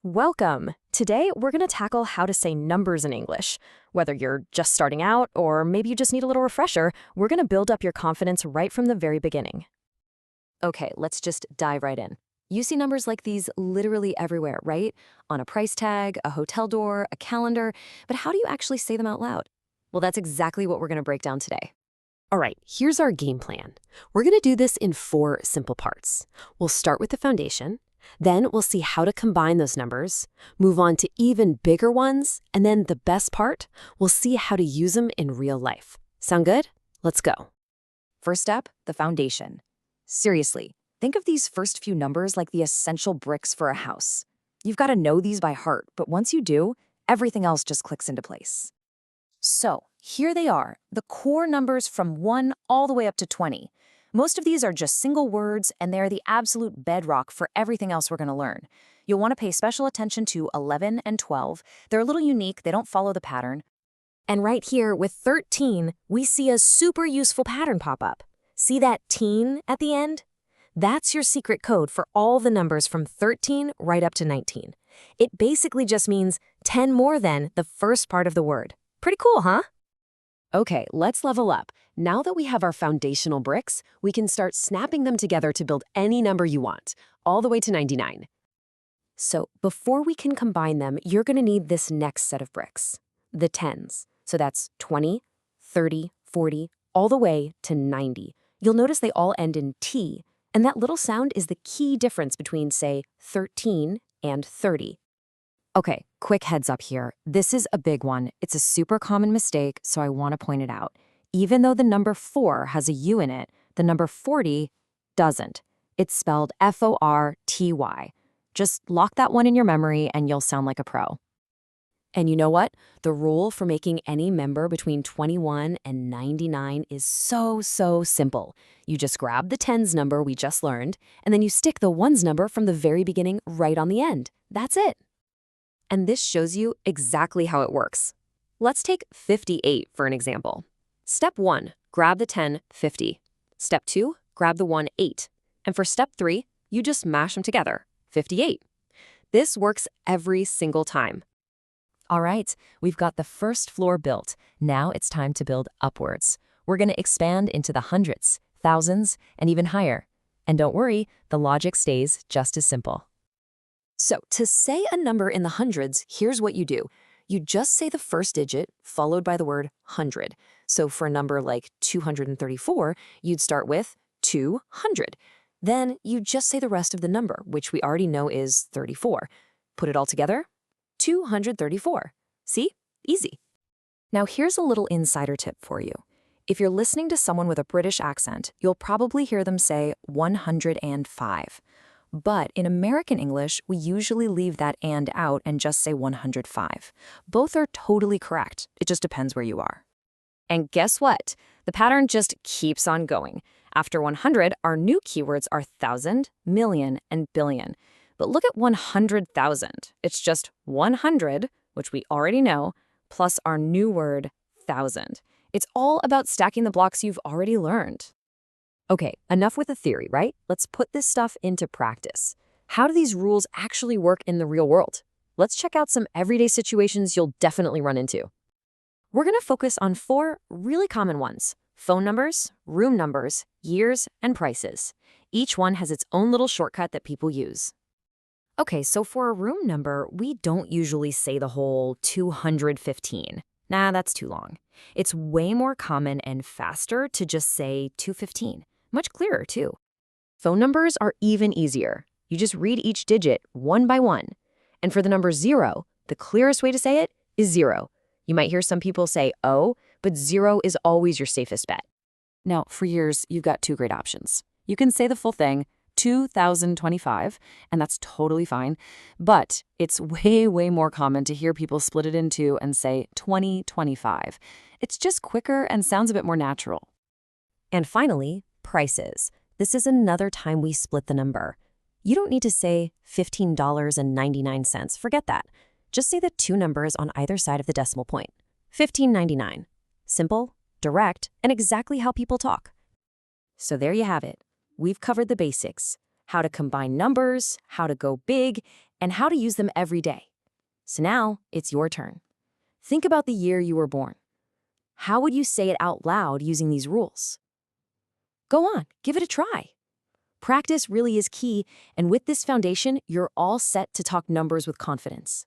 Welcome! Today, we're going to tackle how to say numbers in English. Whether you're just starting out or maybe you just need a little refresher, we're going to build up your confidence right from the very beginning. Okay, let's just dive right in. You see numbers like these literally everywhere, right? On a price tag, a hotel door, a calendar, but how do you actually say them out loud? Well, that's exactly what we're going to break down today. All right, here's our game plan. We're going to do this in 4 simple parts. We'll start with the foundation, then we'll see how to combine those numbers, move on to even bigger ones, and then the best part, we'll see how to use them in real life. Sound good? Let's go. First up, the foundation. Seriously, think of these first few numbers like the essential bricks for a house. You've got to know these by heart, but once you do, everything else just clicks into place. So, here they are, the core numbers from 1 all the way up to 20. Most of these are just single words, and they're the absolute bedrock for everything else we're going to learn. You'll want to pay special attention to 11 and 12. They're a little unique, they don't follow the pattern. And right here with 13, we see a super useful pattern pop up. See that teen at the end? That's your secret code for all the numbers from 13 right up to 19. It basically just means 10 more than the first part of the word. Pretty cool, huh? Okay, let's level up. Now that we have our foundational bricks, we can start snapping them together to build any number you want, all the way to 99. So before we can combine them, you're going to need this next set of bricks, the tens. So that's 20, 30, 40, all the way to 90. You'll notice they all end in T, and that little sound is the key difference between, say, 13 and 30. Okay, quick heads up here. This is a big one. It's a super common mistake, so I want to point it out. Even though the number 4 has a U in it, the number 40 doesn't. It's spelled F-O-R-T-Y. Just lock that one in your memory and you'll sound like a pro. And you know what? The rule for making any member between 21 and 99 is so simple. You just grab the tens number we just learned, and then you stick the ones number from the very beginning right on the end. That's it. And this shows you exactly how it works. Let's take 58 for an example. Step 1, grab the 10, 50. Step 2, grab the 1, 8. And for step 3, you just mash them together, 58. This works every single time. All right, we've got the first floor built. Now it's time to build upwards. We're going to expand into the hundreds, thousands, and even higher. And don't worry, the logic stays just as simple. So to say a number in the hundreds, here's what you do. You just say the first digit followed by the word 100. So for a number like 234, you'd start with 200. Then you just say the rest of the number, which we already know is 34. Put it all together, 234. See? Easy. Now here's a little insider tip for you. If you're listening to someone with a British accent, you'll probably hear them say 105. But in American English, we usually leave that and out and just say 105. Both are totally correct. It just depends where you are. And guess what? The pattern just keeps on going. After 100, our new keywords are thousand, million, and billion. But look at 100,000. It's just 100, which we already know, plus our new word, thousand. It's all about stacking the blocks you've already learned. Okay, enough with the theory, right? Let's put this stuff into practice. How do these rules actually work in the real world? Let's check out some everyday situations you'll definitely run into. We're going to focus on 4 really common ones: phone numbers, room numbers, years, and prices. Each one has its own little shortcut that people use. Okay, so for a room number, we don't usually say the whole 215. Nah, that's too long. It's way more common and faster to just say 215. Much clearer, too. Phone numbers are even easier. You just read each digit one by one. And for the number 0, the clearest way to say it is 0. You might hear some people say "oh," but 0 is always your safest bet. Now, for years, you've got 2 great options. You can say the full thing, 2025, and that's totally fine. But it's way more common to hear people split it in 2 and say 2025. It's just quicker and sounds a bit more natural. And finally, prices. This is another time we split the number. You don't need to say $15.99. Forget that. Just say the 2 numbers on either side of the decimal point. $15.99. Simple, direct, and exactly how people talk. So there you have it. We've covered the basics. how to combine numbers, how to go big, and how to use them every day. So now it's your turn. Think about the year you were born. How would you say it out loud using these rules? Go on, give it a try. Practice really is key, and with this foundation, you're all set to talk numbers with confidence.